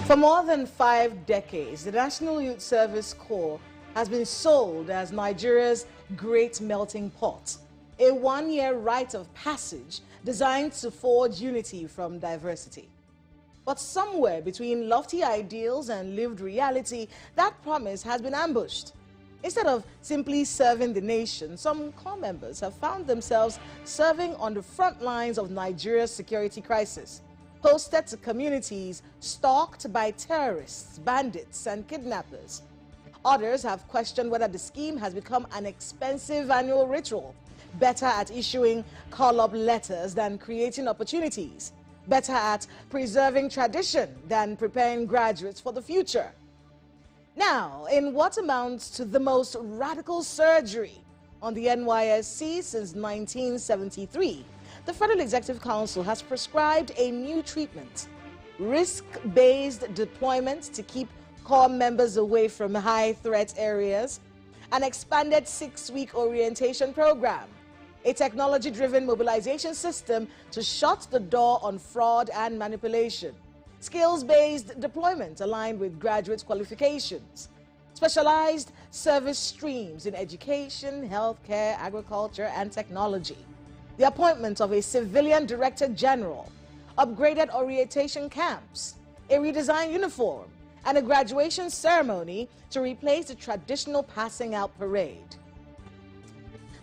For more than 5 decades, the National Youth Service Corps has been sold as Nigeria's great melting pot, a one-year rite of passage designed to forge unity from diversity. But somewhere between lofty ideals and lived reality, that promise has been ambushed. Instead of simply serving the nation, some corps members have found themselves serving on the front lines of Nigeria's security crisis, posted to communities stalked by terrorists, bandits, and kidnappers. Others have questioned whether the scheme has become an expensive annual ritual, better at issuing call-up letters than creating opportunities, better at preserving tradition than preparing graduates for the future. Now, in what amounts to the most radical surgery on the NYSC since 1973, the Federal Executive Council has prescribed a new treatment: risk-based deployment to keep corps members away from high-threat areas, an expanded 6-week orientation program, a technology-driven mobilization system to shut the door on fraud and manipulation, skills-based deployment aligned with graduate qualifications, specialized service streams in education, healthcare, agriculture, and technology, the appointment of a civilian director general, upgraded orientation camps, a redesigned uniform, and a graduation ceremony to replace the traditional passing out parade.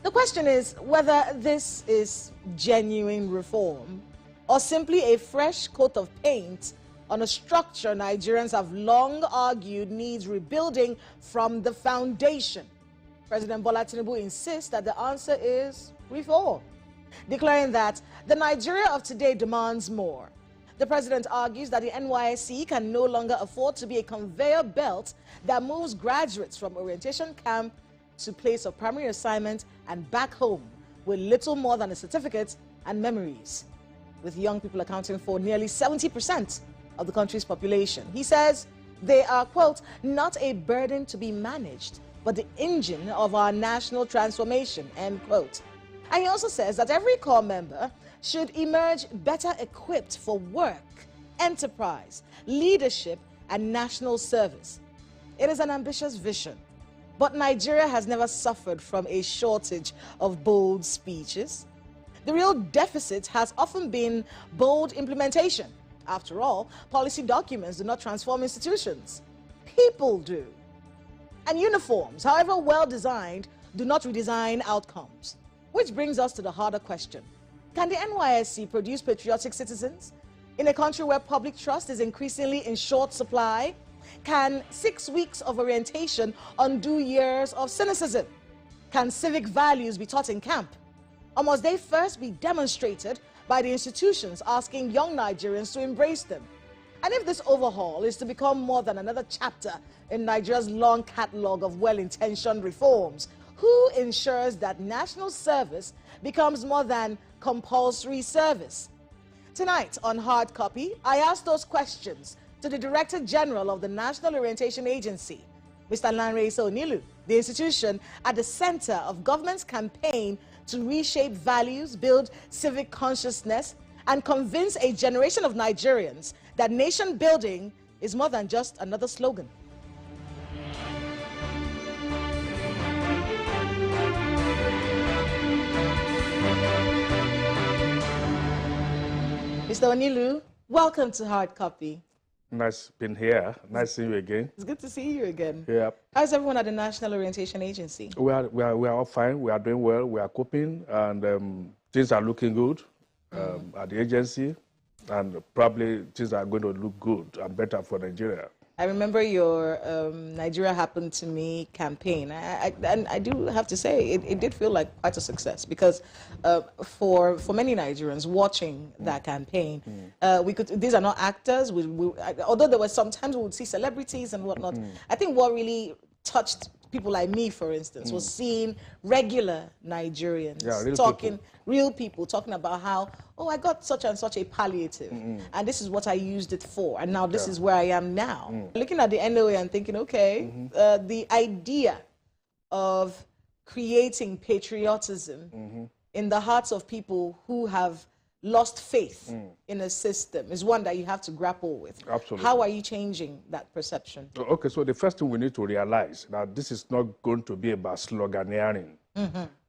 The question is whether this is genuine reform or simply a fresh coat of paint on a structure Nigerians have long argued needs rebuilding from the foundation. President Bola Tinubu insists that the answer is reform, declaring that the Nigeria of today demands more. The president argues that the NYSC can no longer afford to be a conveyor belt that moves graduates from orientation camp to place of primary assignment and back home with little more than a certificate and memories, with young people accounting for nearly 70% of the country's population. He says they are, quote, not a burden to be managed, but the engine of our national transformation, end quote. And he also says that every corps member should emerge better equipped for work, enterprise, leadership, and national service. It is an ambitious vision, but Nigeria has never suffered from a shortage of bold speeches. The real deficit has often been bold implementation. After all, policy documents do not transform institutions. People do. And uniforms, however well designed, do not redesign outcomes. Which brings us to the harder question: can the NYSC produce patriotic citizens in a country where public trust is increasingly in short supply? Can 6 weeks of orientation undo years of cynicism? Can civic values be taught in camp? Or must they first be demonstrated by the institutions asking young Nigerians to embrace them? And if this overhaul is to become more than another chapter in Nigeria's long catalogue of well-intentioned reforms, who ensures that national service becomes more than compulsory service? Tonight on Hard Copy, I ask those questions to the Director General of the National Orientation Agency, Mr. Lanre Onilu, the institution at the center of government's campaign to reshape values, build civic consciousness, and convince a generation of Nigerians that nation building is more than just another slogan. Mr. Onilu, welcome to Hard Copy. Nice being here. Nice seeing you again. It's good to see you again. Yeah. How's everyone at the National Orientation Agency? We are all fine. We are doing well. We are coping, and things are looking good at the agency, and probably things are going to look good and better for Nigeria. I remember your Nigeria Happened to Me campaign. And I do have to say, it did feel like quite a success, because for many Nigerians watching that campaign, these are not actors. Although there were sometimes we would see celebrities and whatnot. I think what really touched people like me, for instance, was seeing regular Nigerians real people talking about how, oh, I got such and such a palliative, and this is what I used it for, and now this is where I am now. Looking at the NOA and thinking, okay, the idea of creating patriotism in the hearts of people who have lost faith in a system is one that you have to grapple with. Absolutely. How are you changing that perception? Okay, so the first thing we need to realize that this is not going to be about sloganeering.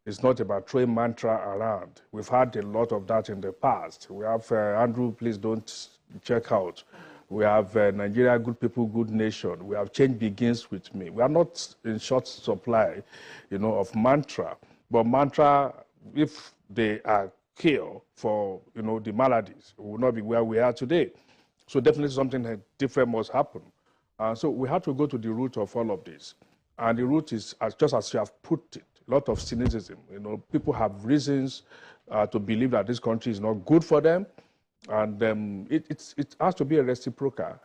It's not about throwing mantra around. We've had a lot of that in the past. We have Andrew, please don't check out. We have Nigeria, good people, good nation. We have change begins with me. We are not in short supply, of mantra. But mantra, if they are cure for, the maladies, we will not be where we are today. So definitely something different must happen. So we have to go to the root of all of this. And the root is, just as you have put it, a lot of cynicism. People have reasons to believe that this country is not good for them. And it has to be a reciprocal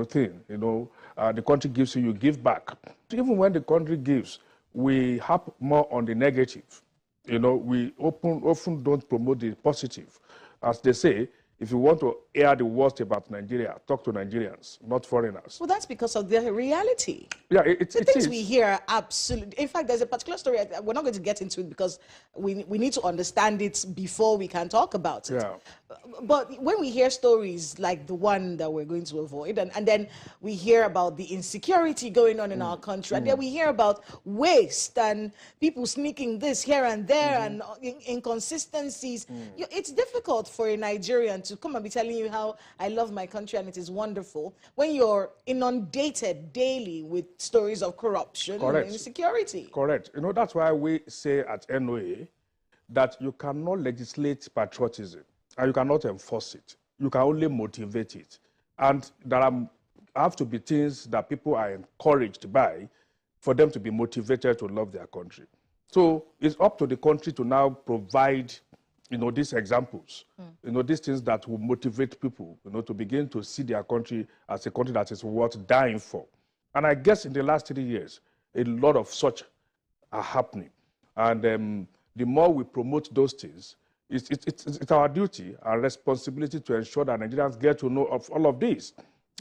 thing. The country gives you, you give back. Even when the country gives, we harp more on the negative. We often don't promote the positive. As they say, if you want to hear the worst about Nigeria, talk to Nigerians, not foreigners. Well, that's because of the reality. Yeah, the things we hear are absolutely. In fact, there's a particular story. We're not going to get into it because we need to understand it before we can talk about it. Yeah. But when we hear stories like the one that we're going to avoid, and then we hear about the insecurity going on in our country, and then we hear about waste and people sneaking this here and there and inconsistencies, it's difficult for a Nigerian to come and be telling you how I love my country and it is wonderful when you're inundated daily with stories of corruption and insecurity. Correct. That's why we say at NOA that you cannot legislate patriotism and you cannot enforce it. You can only motivate it. And there have to be things that people are encouraged by for them to be motivated to love their country. So it's up to the country to now provide these examples, these things that will motivate people, to begin to see their country as a country that is worth dying for. And I guess in the last 3 years, a lot of such are happening. And the more we promote those things, it's our duty and responsibility to ensure that Nigerians get to know of all of this.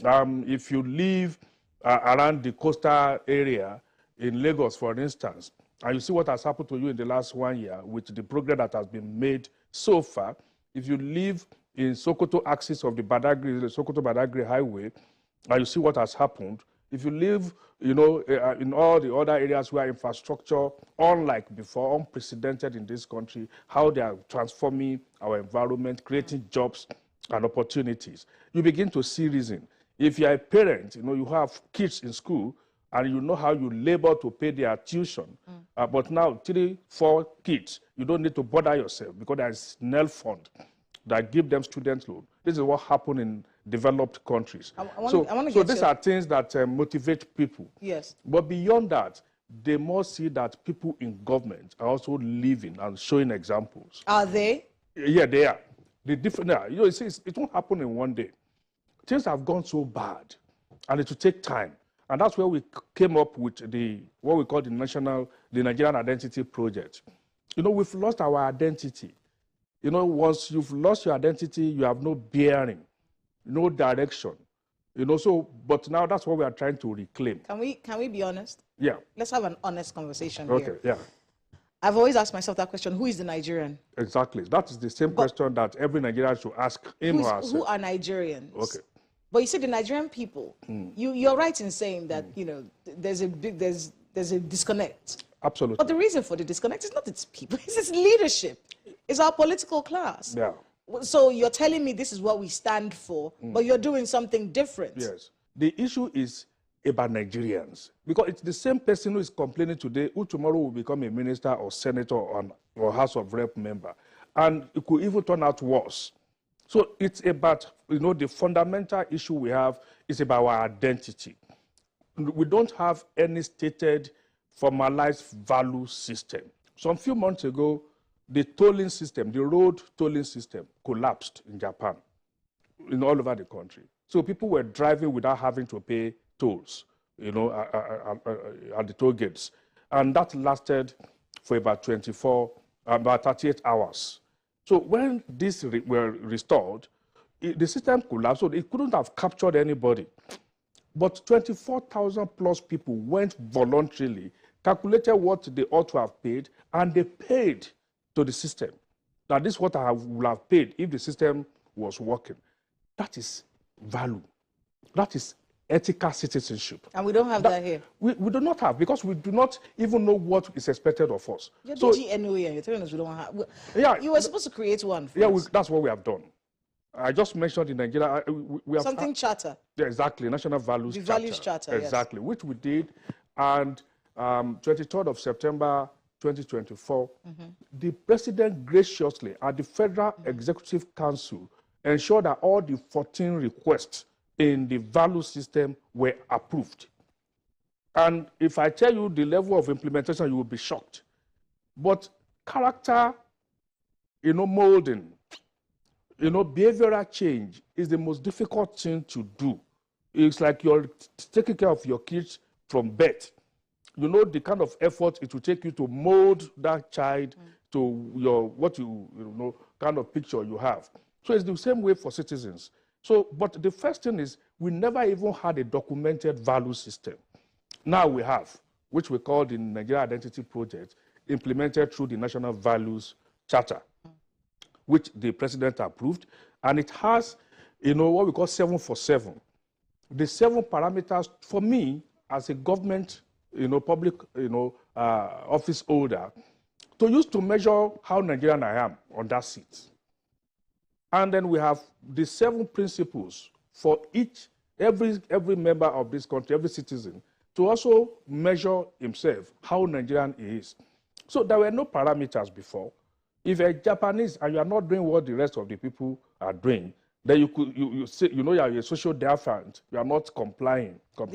If you live around the coastal area in Lagos, for instance, and you see what has happened to you in the last 1 year with the progress that has been made so far. If you live in Sokoto axis of the Sokoto-Badagry highway, and you see what has happened. If you live, in all the other areas where infrastructure, unlike before, unprecedented in this country, how they are transforming our environment, creating jobs and opportunities, you begin to see reason. If you are a parent, you have kids in school, and you know how you labor to pay their tuition. But now, 3, 4 kids, you don't need to bother yourself because there's NEL fund that give them student loan. This is what happened in developed countries. So these are things that motivate people. Yes. But beyond that, they must see that people in government are also living and showing examples. Are they? Yeah, they are. It won't happen in one day. Things have gone so bad, and it will take time. And that's where we came up with what we call the Nigerian Identity Project. We've lost our identity. Once you've lost your identity, you have no bearing, no direction. But now that's what we are trying to reclaim. Can we be honest? Yeah. Let's have an honest conversation here. Okay, yeah. I've always asked myself that question, who is the Nigerian? Exactly. That is the same question that every Nigerian should ask him or herself. Who are Nigerians? Okay. But you see, the Nigerian people, you're right in saying that, there's a disconnect. Absolutely. But the reason for the disconnect is not its people, it's its leadership. It's our political class. Yeah. So you're telling me this is what we stand for, but you're doing something different. Yes. The issue is about Nigerians. Because it's the same person who is complaining today, who tomorrow will become a minister or senator or House of Rep member. And it could even turn out worse. So it's about, the fundamental issue we have is about our identity. We don't have any stated, formalized value system. Some few months ago, the tolling system, the road tolling system, collapsed in Japan, all over the country. So people were driving without having to pay tolls, at the toll gates. And that lasted for about 38 hours. So when these were restored, the system collapsed, so it couldn't have captured anybody. But 24,000 plus people went voluntarily, calculated what they ought to have paid, and they paid to the system. that this is what I would have paid if the system was working. That is value. That is ethical citizenship. And we don't have that here. We do not have, because we do not even know what is expected of us. You're so, DG NOA, and you're telling us we don't have. Yeah, you were supposed to create one. Yeah, that's what we have done. I just mentioned in Nigeria, we have something charter. Yeah, exactly, National Values Charter. Values Charter, exactly, yes. Which we did, and 23rd of September 2024, the President graciously at the Federal Executive Council ensured that all the 14 requests in the value system were approved. And if I tell you the level of implementation, you will be shocked. But character, molding, behavioral change is the most difficult thing to do. It's like you're taking care of your kids from birth. You know the kind of effort it will take you to mold that child to what you kind of picture you have. So it's the same way for citizens. So, but the first thing is, we never even had a documented value system. Now we have, which we call the Nigeria Identity Project, implemented through the National Values Charter, which the President approved. And it has, what we call 7 for 7. The 7 parameters, for me, as a government, public, office holder, to use to measure how Nigerian I am on that seat. And then we have the 7 principles for every member of this country, every citizen, to also measure himself, how Nigerian he is. So there were no parameters before. If you're Japanese and you are not doing what the rest of the people are doing, then you say, you are a social defiant, you are not compliant. I'm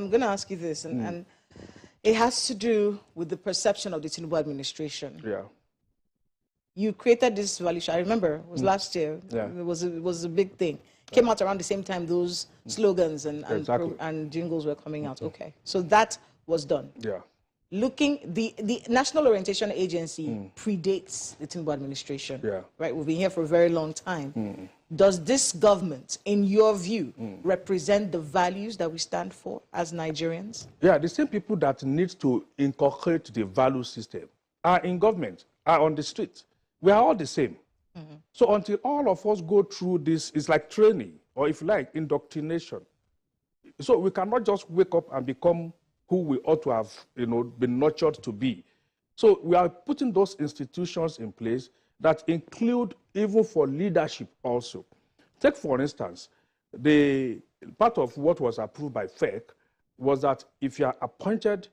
gonna ask you this, and it has to do with the perception of the Tinubu administration. Yeah. You created this value. I remember it was last year. Yeah. It was a big thing. Came out around the same time those slogans and jingles were coming out. Okay, so that was done. Yeah. The National Orientation Agency predates the Tinubu administration. Yeah. Right, we've been here for a very long time. Does this government, in your view, represent the values that we stand for as Nigerians? Yeah, the same people that need to inculcate the value system are in government, are on the street. We are all the same. So until all of us go through this, it's like training, or if you like, indoctrination. So we cannot just wake up and become who we ought to have, been nurtured to be. So we are putting those institutions in place that include even for leadership also. Take, for instance, the part of what was approved by FEC was that if you are appointed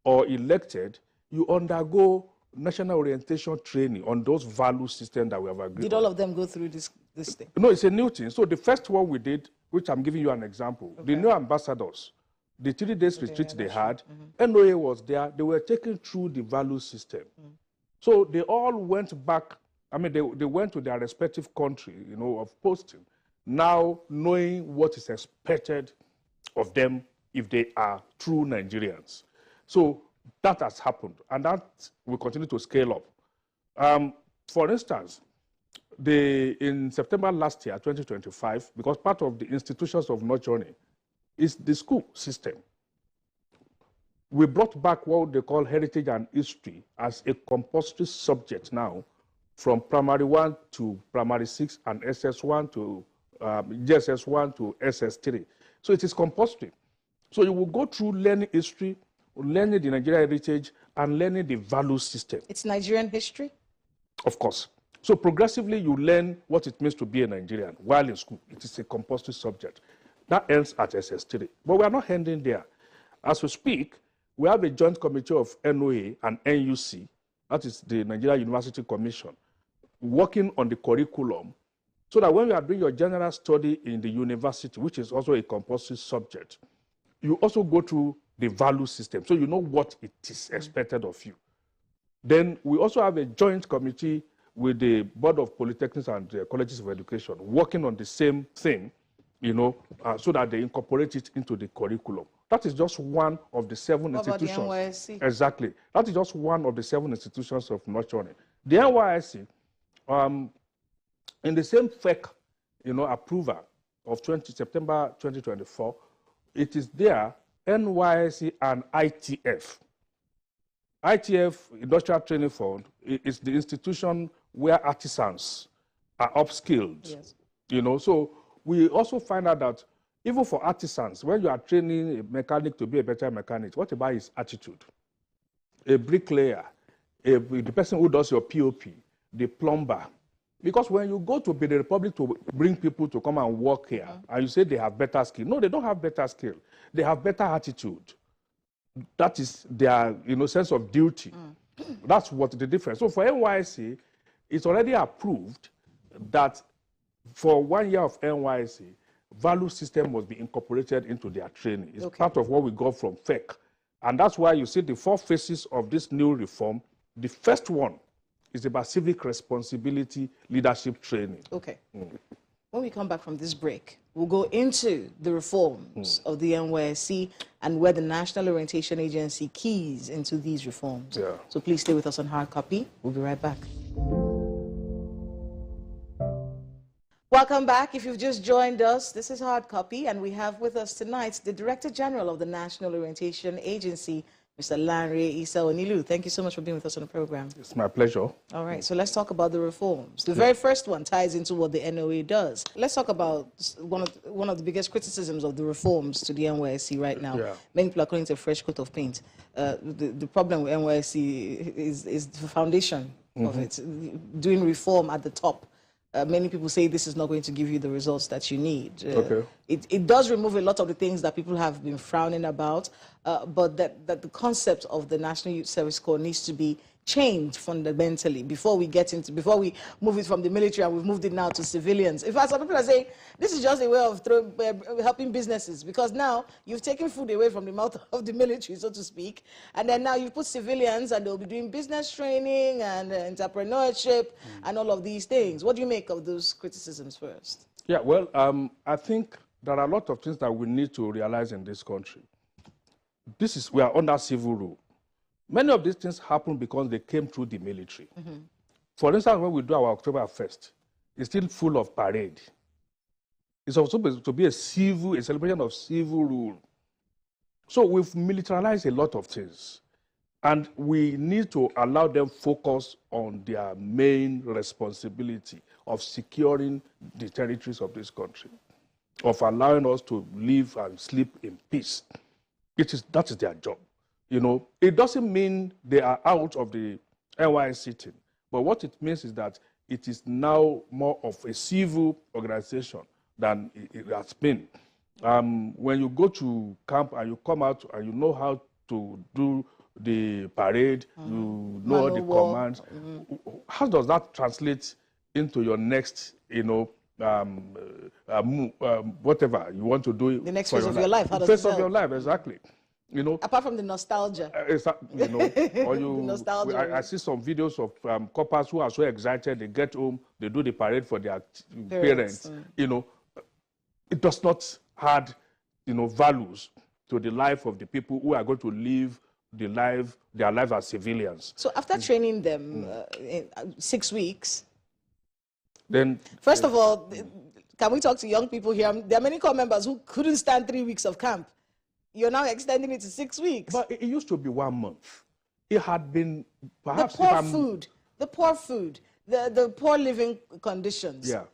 or elected, you undergo national orientation training on those value systems that we have agreed. Did all of them go through this thing? No, it's a new thing. So the first one we did, which I'm giving you an example, the new ambassadors, the 3 days retreat they had, NOA was there, they were taken through the value system. So they all went back, they went to their respective country, of posting, now knowing what is expected of them if they are true Nigerians. So that has happened, and that will continue to scale up. For instance, in September last year, 2025, because part of the institutions of nurturing is the school system, we brought back what they call heritage and history as a compulsory subject now, from primary 1 to primary 6 and SS1 to GSS1 to SS3. So it is compulsory. So you will go through learning history, learning the Nigerian heritage, and learning the value system. It's Nigerian history? Of course. So progressively, you learn what it means to be a Nigerian while in school. It is a compulsory subject. That ends at SS3. But we are not ending there. As we speak, we have a joint committee of NOA and NUC, that is the Nigeria University Commission, working on the curriculum, so that when you are doing your general study in the university, which is also a compulsory subject, you also go through the value system, so you know what it is expected of you. Then we also have a joint committee with the Board of Polytechnics and Colleges of Education, working on the same thing, so that they incorporate it into the curriculum. That is just one of the 7 institutions. What about the NYSC? Exactly. That is just one of the 7 institutions of nurturing. The NYSC, in the same FEC, approval of September 2024, it is there, NYSC and ITF. ITF, Industrial Training Fund, is the institution where artisans are upskilled. Yes. You know, so we also find out that even for artisans, when you are training a mechanic to be a better mechanic, what about his attitude? A bricklayer, the person who does your POP, the plumber. Because when you go to the Republic to bring people to come and work here, and you say they have better skill. No, they don't have better skill. They have better attitude. That is their, sense of duty. That's what the difference. So for NYSC, it's already approved that for 1 year of NYSC, value system must be incorporated into their training. It's part of what we got from FEC. And that's why you see the 4 phases of this new reform. The first one is about civic responsibility leadership training. Okay. When we come back from this break, we'll go into the reforms of the NYSC and where the National Orientation Agency keys into these reforms. Yeah. So please stay with us on Hard Copy. We'll be right back. Welcome back. If you've just joined us, this is Hard Copy, and we have with us tonight the Director General of the National Orientation Agency, Mr. Lanre Issa Onilu. Thank you so much for being with us on the program. It's my pleasure. All right, so let's talk about the reforms. The very first one ties into what the NOA does. Let's talk about one of the biggest criticisms of the reforms to the NYSC right now. Yeah. Many people are calling it a fresh coat of paint. The problem with NYSC is the foundation of it, doing reform at the top. Many people say this is not going to give you the results that you need. It does remove a lot of the things that people have been frowning about, but that the concept of the National Youth Service Corps needs to be changed fundamentally before we move it from the military, and we've moved it now to civilians. In fact, some people are saying this is just a way of helping businesses, because now you've taken food away from the mouth of the military, so to speak, and then now you put civilians and they'll be doing business training and entrepreneurship and all of these things. What do you make of those criticisms first? Yeah, well, I think there are a lot of things that we need to realize in this country. We are under civil rule. Many of these things happen because they came through the military. For instance, when we do our October 1st, it's still full of parade. It's also supposed to be a celebration of civil rule. So we've militarized a lot of things. And we need to allow them focus on their main responsibility of securing the territories of this country, of allowing us to live and sleep in peace. That is their job. It doesn't mean they are out of the NYSC thing, but what it means is that it is now more of a civil organization than it has been. When you go to camp and you come out and you know how to do the parade, you know the commands, how does that translate into your next, whatever you want to do? The next phase of your life. How does phase of your life, exactly. Apart from the nostalgia. Nostalgia. I see some videos of coppers who are so excited, they get home, they do the parade for their parents. It does not add, values to the life of the people who are going to live their life as civilians. So after training them in 6 weeks, then first of all, can we talk to young people here? There are many corps members who couldn't stand 3 weeks of camp. You're now extending it to 6 weeks. But it used to be 1 month. It had been perhaps the poor food, the poor living conditions. Yeah.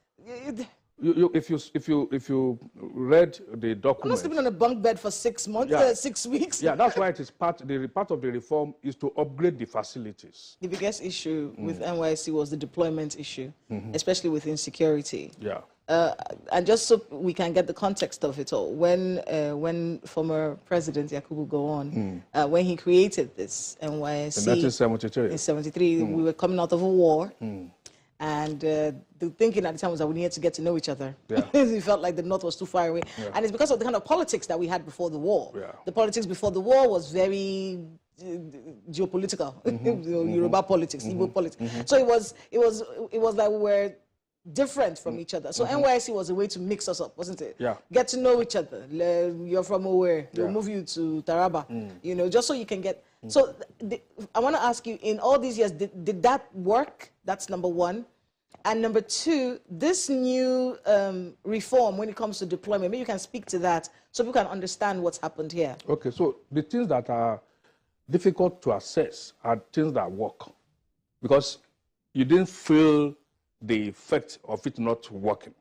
If you read the document, I'm not sleeping on a bunk bed for 6 months, 6 weeks. Yeah, that's why it is part of the reform is to upgrade the facilities. The biggest issue with NYSC was the deployment issue, especially with insecurity. Yeah. And just so we can get the context of it all, when former President Yakubu Gowon, when he created this NYSC in 1973, in 73, we were coming out of a war, and the thinking at the time was that we needed to get to know each other. Yeah. We felt like the North was too far away, and it's because of the kind of politics that we had before the war. Yeah. The politics before the war was very geopolitical, Yoruba politics, Igbo politics. So it was like we were different from each other. So NYSC was a way to mix us up, wasn't it? Yeah. Get to know each other. You're from where? They'll move you to Taraba, just so you can get. So I want to ask you, in all these years, did that work? That's number one. And number two, this new reform when it comes to deployment, maybe you can speak to that so people can understand what's happened here. Okay, so the things that are difficult to assess are things that work because you didn't feel the effect of it not working.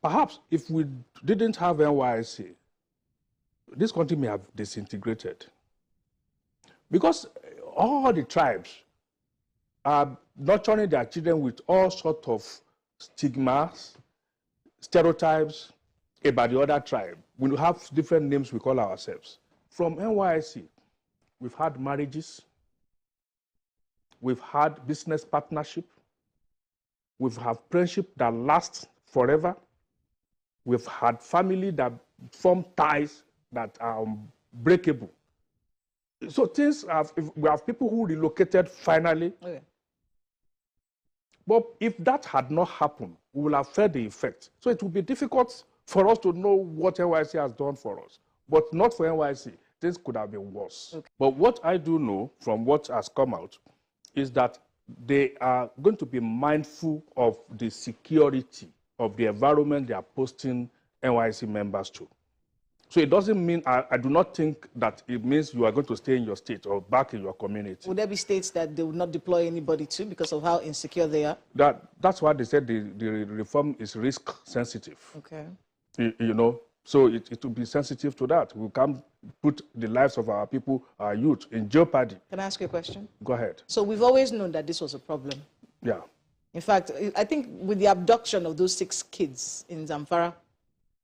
Perhaps if we didn't have NYSC, this country may have disintegrated. Because all the tribes are nurturing their children with all sorts of stigmas, stereotypes about the other tribe. We have different names we call ourselves. From NYSC, we've had marriages, we've had business partnership, we've had friendship that lasts forever, we've had family that form ties that are unbreakable. So things have, we have people who relocated finally. Okay. But if that had not happened, we will have felt the effect. So it will be difficult for us to know what NYSC has done for us. But not for NYSC. Things could have been worse. Okay. But what I do know from what has come out is that they are going to be mindful of the security of the environment they are posting NYSC members to. So it doesn't mean, I do not think that it means you are going to stay in your state or back in your community. Would there be states that they would not deploy anybody to because of how insecure they are? That's why they said the reform is risk sensitive. Okay. You know, so it will be sensitive to that. We can't put the lives of our people, our youth, in jeopardy. Can I ask you a question? Go ahead. So we've always known that this was a problem. Yeah. In fact, I think with the abduction of those 6 kids in Zamfara,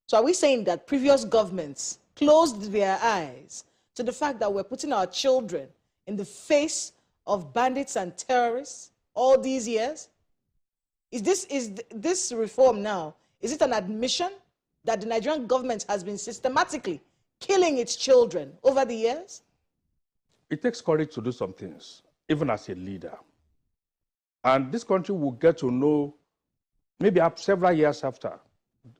so are we saying that previous governments closed their eyes to the fact that we're putting our children in the face of bandits and terrorists all these years? Is this reform now, is it an admission that the Nigerian government has been systematically killing its children over the years? It takes courage to do some things, even as a leader. And this country will get to know, maybe several years after,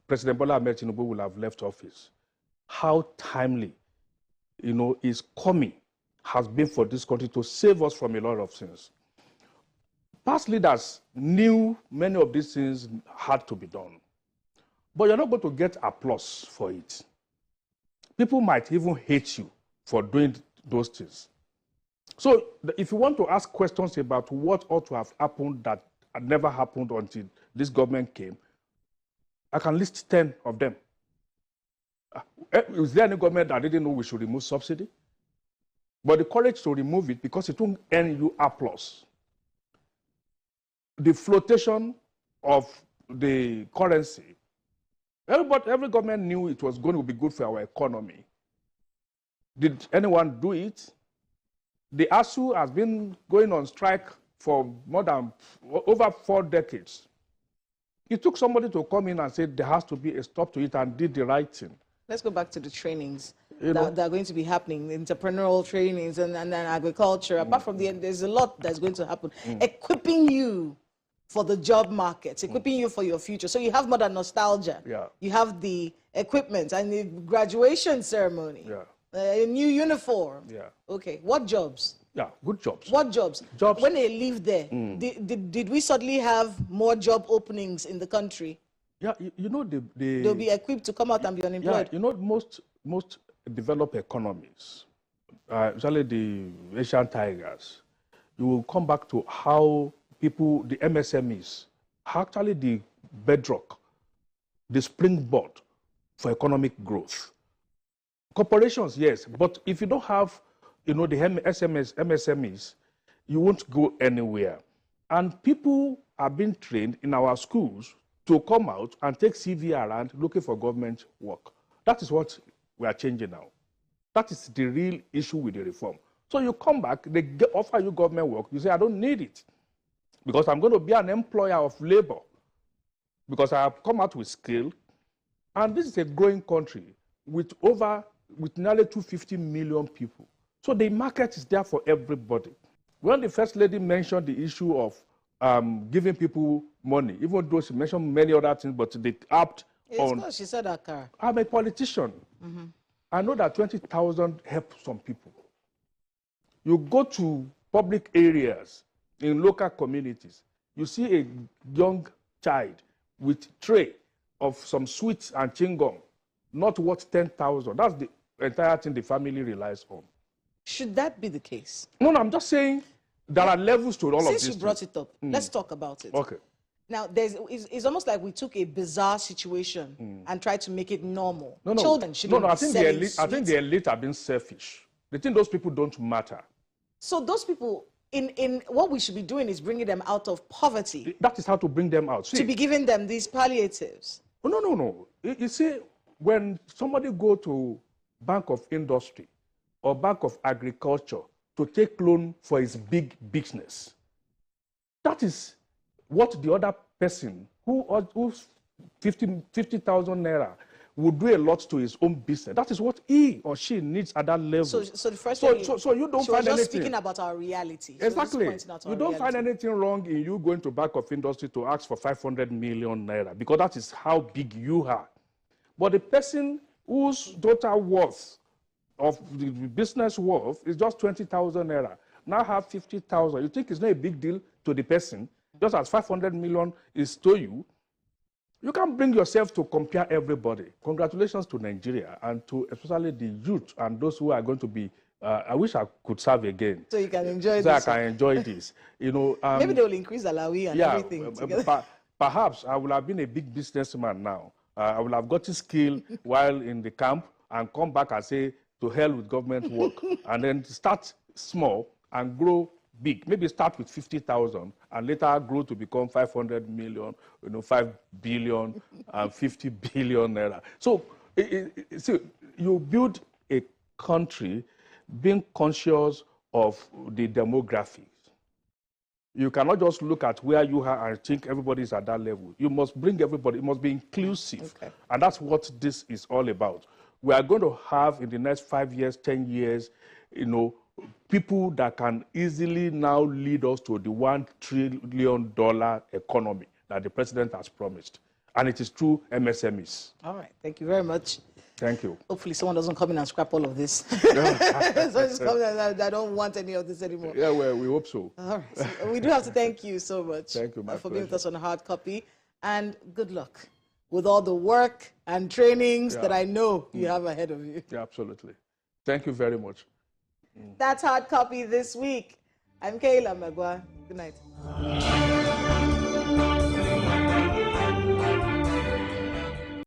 President Bola Ahmed Tinubu will have left office, how timely, his coming has been for this country to save us from a lot of things. Past leaders knew many of these things had to be done. But you're not going to get applause for it. People might even hate you for doing those things. So if you want to ask questions about what ought to have happened that had never happened until this government came, I can list 10 of them. Is there any government that didn't know we should remove subsidy? But the courage to remove it because it won't earn you applause. The flotation of the currency, every government knew it was going to be good for our economy. Did anyone do it? The ASU has been going on strike for over 4 decades. It took somebody to come in and say there has to be a stop to it and did the right thing. Let's go back to the trainings that are going to be happening, entrepreneurial trainings and agriculture. Apart from there's a lot that's going to happen. Equipping you for the job market, equipping you for your future. So you have more than nostalgia. Yeah. You have the equipment and the graduation ceremony. Yeah. A new uniform. Yeah. Okay. What jobs? Yeah, good jobs. What jobs? Jobs. When they leave there, did we suddenly have more job openings in the country? Yeah, they'll be equipped to come out and be unemployed. Yeah, most developed economies, especially the Asian tigers, you will come back to how people, the MSMEs, are actually the bedrock, the springboard for economic growth. Corporations, yes, but if you don't have the MSMEs, you won't go anywhere. And people are being trained in our schools to come out and take CV around looking for government work. That is what we are changing now. That is the real issue with the reform. So you come back, they offer you government work, you say, I don't need it because I'm going to be an employer of labor because I have come out with skill. And this is a growing country with nearly 250 million people. So the market is there for everybody. When the First Lady mentioned the issue of giving people money, even though she mentioned many other things, but they upped on... She said that car. I'm a politician. I know that 20,000 help some people. You go to public areas in local communities, you see a young child with tray of some sweets and chewing gum, not worth 10,000. That's the entire thing the family relies on. Should that be the case? No, I'm just saying there are levels to all of this. Since you brought it up, let's talk about it. Okay. Now, it's almost like we took a bizarre situation and tried to make it normal. No, Children shouldn't I be think selling I think the elite are being selfish. They think those people don't matter. So those people, in what we should be doing is bringing them out of poverty. That is how to bring them out. See, to be giving them these palliatives. No. You see, when somebody go to Bank of Industry or Bank of Agriculture to take loan for his big business, that is what the other person who's 50,000 naira would do a lot to his own business. That is what he or she needs at that level. So the first so you don't find anything. Just speaking about our reality. Exactly. You don't find anything wrong in you going to Bank of Industry to ask for 500 million naira because that is how big you are. But the person whose total worth of the business worth is just 20,000 naira now have 50,000. You think it's not a big deal to the person? Just as 500 million is to you, you can bring yourself to compare everybody. Congratulations to Nigeria and to especially the youth and those who are going to be, I wish I could serve again. So you can enjoy this. So I can enjoy this. You know, maybe they will increase Alawi and everything. Perhaps I would have been a big businessman now. I would have got a skill while in the camp and come back and say, to hell with government work. And then start small and grow big. Maybe start with 50,000 and later grow to become 500 million, 5 billion and 50 billion naira. So, see, you build a country being conscious of the demographics. You cannot just look at where you are and think everybody is at that level. You must bring everybody. It must be inclusive. Okay. And that's what this is all about. We are going to have in the next 5 years, 10 years, people that can easily now lead us to the $1 trillion economy that the president has promised. And it is through MSMEs. All right. Thank you very much. Thank you. Hopefully someone doesn't come in and scrap all of this. I don't want any of this anymore. Yeah, well, we hope so. All right. So we do have to thank you so much. Thank you, for being with us on Hard Copy. And good luck with all the work and trainings that I know you have ahead of you. Yeah, absolutely. Thank you very much. That's Hard Copy this week. I'm Kayla Magwa. Good night.